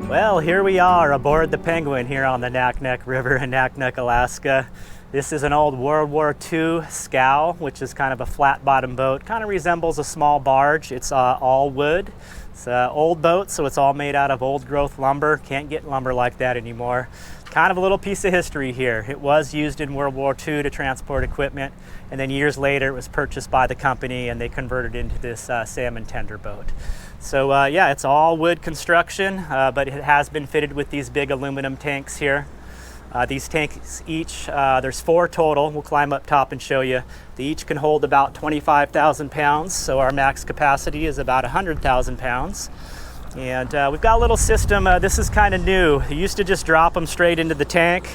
Well, here we are aboard the Penguin here on the Naknek River in Naknek, Alaska. This is an old World War II scow, which is kind of a flat bottom boat. Kind of resembles a small barge. It's all wood. It's an old boat, so it's all made out of old growth lumber. Can't get lumber like that anymore. Kind of a little piece of history here. It was used in World War II to transport equipment, and then years later it was purchased by the company and they converted into this salmon tender boat. So yeah, it's all wood construction, but it has been fitted with these big aluminum tanks here. These tanks each, there's 4 total. We'll climb up top and show you. They each can hold about 25,000 pounds, so our max capacity is about 100,000 pounds. And we've got a little system. This is kind of new. You used to just drop them straight into the tank.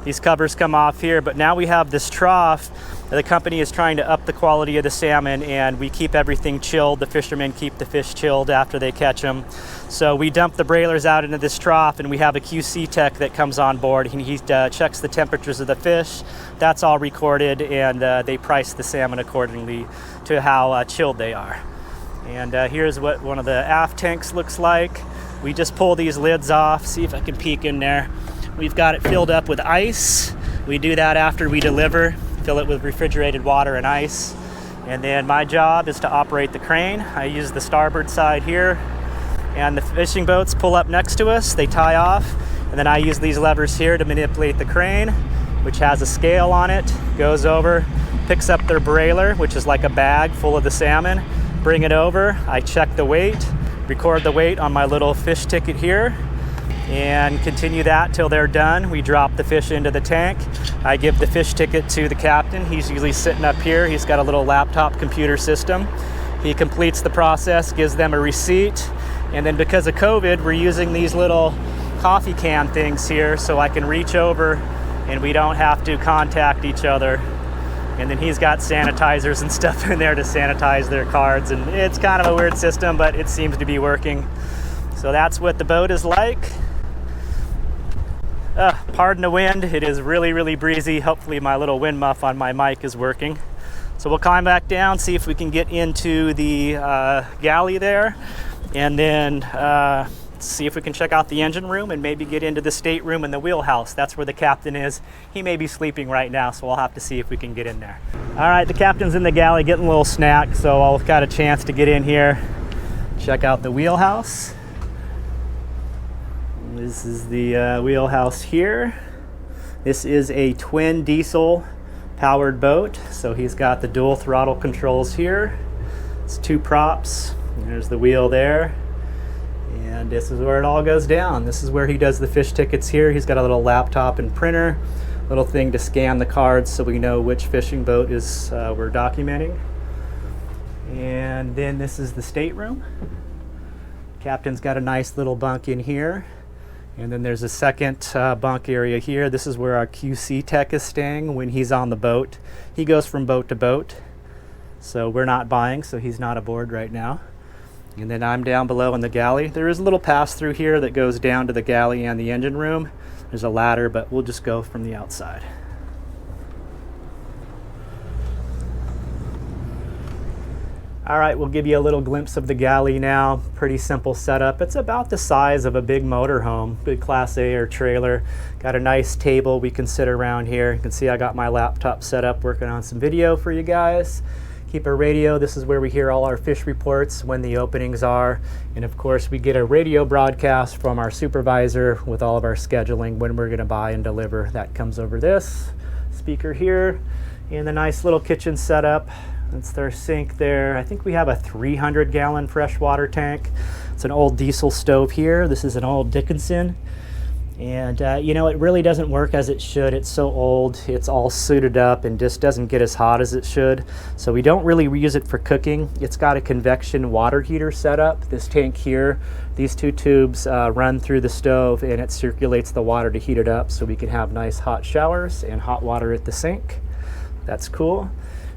These covers come off here, but now we have this trough. The company is trying to up the quality of the salmon, and we keep everything chilled. The fishermen keep the fish chilled after they catch them. So we dump the brailers out into this trough, and we have a QC tech that comes on board. He checks the temperatures of the fish. That's all recorded, and they price the salmon accordingly to how chilled they are. And here's what one of the aft tanks looks like. We just pull these lids off. See if I can peek in there. We've got it filled up with ice. We do that after we deliver. Fill it with refrigerated water and ice. And then my job is to operate the crane. I use the starboard side here, and the fishing boats pull up next to us. They tie off, and then I use these levers here to manipulate the crane, which has a scale on it, goes over, picks up their brailer, which is like a bag full of the salmon, bring it over. I check the weight, record the weight on my little fish ticket here, and continue that till they're done. We drop the fish into the tank. I give the fish ticket to the captain. He's usually sitting up here. He's got a little laptop computer system. He completes the process, gives them a receipt, and then because of COVID, we're using these little coffee can things here so I can reach over and we don't have to contact each other. And then he's got sanitizers and stuff in there to sanitize their cards, and it's kind of a weird system, but it seems to be working. So that's what the boat is like. Pardon the wind, it is really, really breezy. Hopefully my little wind muff on my mic is working. So we'll climb back down, see if we can get into the galley there, and then see if we can check out the engine room and maybe get into the stateroom and the wheelhouse. That's where the captain is. He may be sleeping right now, so we'll have to see if we can get in there. All right, the captain's in the galley getting a little snack, so I've got a chance to get in here, check out the wheelhouse. This is the wheelhouse here. This is a twin diesel powered boat, so he's got the dual throttle controls here. It's 2 props. There's the wheel there, and this is where it all goes down. This is where he does the fish tickets here. He's got a little laptop and printer, little thing to scan the cards so we know which fishing boat is we're documenting. And then this is the stateroom. Captain's got a nice little bunk in here. And then there's a second bunk area here. This is where our QC tech is staying when he's on the boat. He goes from boat to boat, so we're not buying, so he's not aboard right now. And then I'm down below in the galley. There is a little pass through here that goes down to the galley and the engine room. There's a ladder, but we'll just go from the outside. All right, we'll give you a little glimpse of the galley now. Pretty simple setup. It's about the size of a big motorhome, big Class A or trailer. Got a nice table we can sit around here. You can see I got my laptop set up working on some video for you guys. Keep a radio. This is where we hear all our fish reports, when the openings are. And of course, we get a radio broadcast from our supervisor with all of our scheduling, when we're gonna buy and deliver. That comes over this speaker here. And the nice little kitchen setup. That's their sink there. I think we have a 300-gallon freshwater tank. It's an old diesel stove here. This is an old Dickinson. And you know, it really doesn't work as it should. It's so old, it's all suited up and just doesn't get as hot as it should. So we don't really use it for cooking. It's got a convection water heater setup. This tank here, these 2 tubes run through the stove, and it circulates the water to heat it up so we can have nice hot showers and hot water at the sink. That's cool.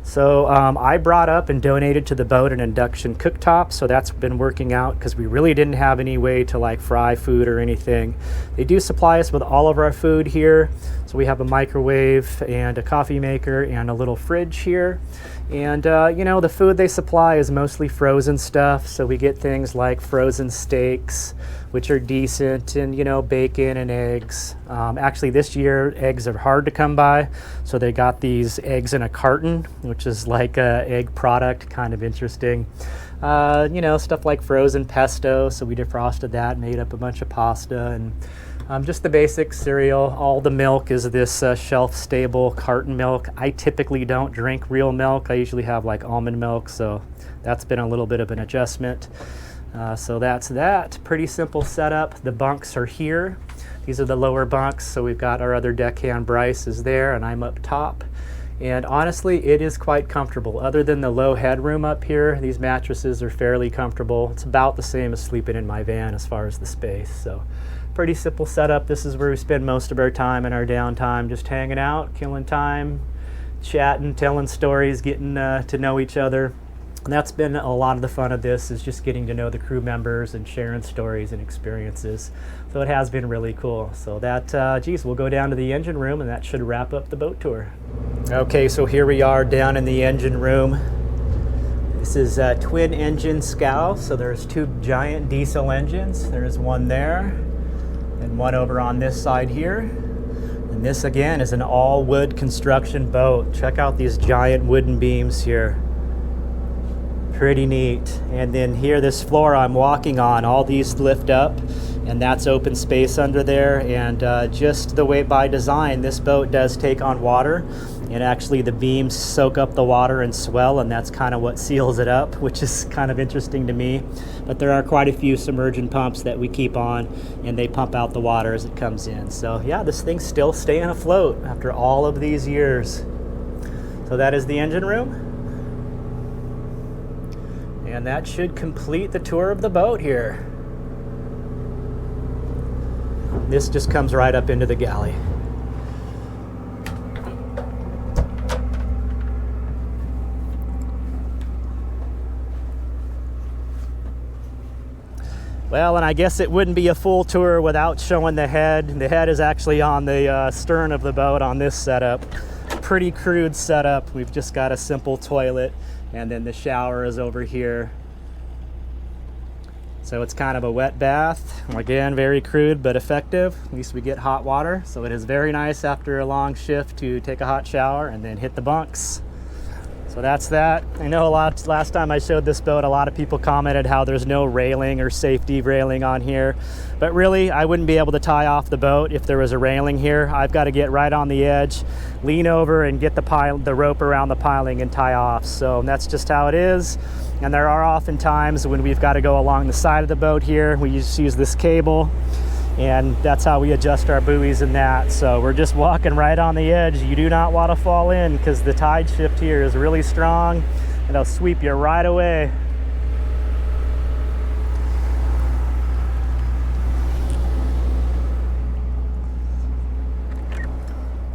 So I brought up and donated to the boat an induction cooktop, so that's been working out because we really didn't have any way to like fry food or anything. They do supply us with all of our food here, so we have a microwave and a coffee maker and a little fridge here. And you know, the food they supply is mostly frozen stuff, so we get things like frozen steaks, which are decent, and you know, bacon and eggs. Actually this year eggs are hard to come by, so they got these eggs in a carton, which is like a egg product, kind of interesting. You know, stuff like frozen pesto, so we defrosted that, made up a bunch of pasta, and just the basic cereal. All the milk is this shelf-stable carton milk. I typically don't drink real milk. I usually have like almond milk, so that's been a little bit of an adjustment. So that's that. Pretty simple setup. The bunks are here. These are the lower bunks, so we've got our other deckhand Bryce is there, and I'm up top. And honestly, it is quite comfortable. Other than the low headroom up here, these mattresses are fairly comfortable. It's about the same as sleeping in my van as far as the space. So pretty simple setup. This is where we spend most of our time in our downtime, just hanging out, killing time, chatting, telling stories, getting to know each other. And that's been a lot of the fun of this, is just getting to know the crew members and sharing stories and experiences. So it has been really cool. So that, geez, we'll go down to the engine room, and that should wrap up the boat tour. Okay, so here we are down in the engine room. This is a twin engine Scow, so there's two giant diesel engines. There's one there, and one over on this side here. And this again is an all wood construction boat. Check out these giant wooden beams here. Pretty neat. And then here, this floor I'm walking on, all these lift up, and that's open space under there. And just the way by design, this boat does take on water, and actually the beams soak up the water and swell, and that's kind of what seals it up, which is kind of interesting to me. But there are quite a few submergent pumps that we keep on, and they pump out the water as it comes in. So yeah, this thing's still staying afloat after all of these years. So that is the engine room. And that should complete the tour of the boat here. This just comes right up into the galley. Well, and I guess it wouldn't be a full tour without showing the head. The head is actually on the stern of the boat on this setup. Pretty crude setup. We've just got a simple toilet, and then the shower is over here. So it's kind of a wet bath. Again, very crude but effective. At least we get hot water. So it is very nice after a long shift to take a hot shower and then hit the bunks. So that's that. I know last time I showed this boat, a lot of people commented how there's no railing or safety railing on here. But really, I wouldn't be able to tie off the boat if there was a railing here. I've got to get right on the edge, lean over, and get the rope around the piling and tie off. So that's just how it is. And there are often times when we've got to go along the side of the boat here. We just use this cable, and that's how we adjust our buoys and that. So we're just walking right on the edge. You do not want to fall in, because the tide shift here is really strong, and it'll sweep you right away.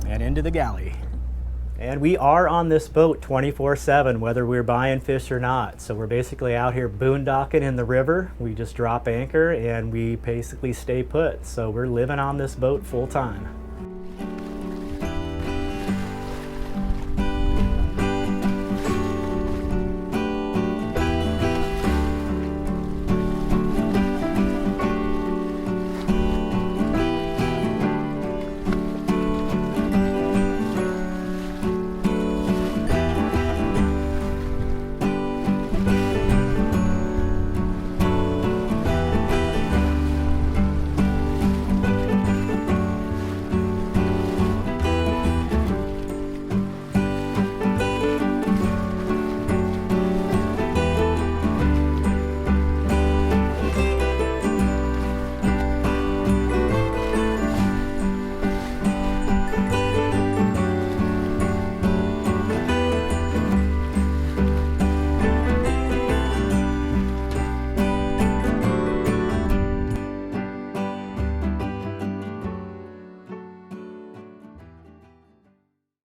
And into the galley. And we are on this boat 24/7, whether we're buying fish or not. So we're basically out here boondocking in the river. We just drop anchor and we basically stay put. So we're living on this boat full time.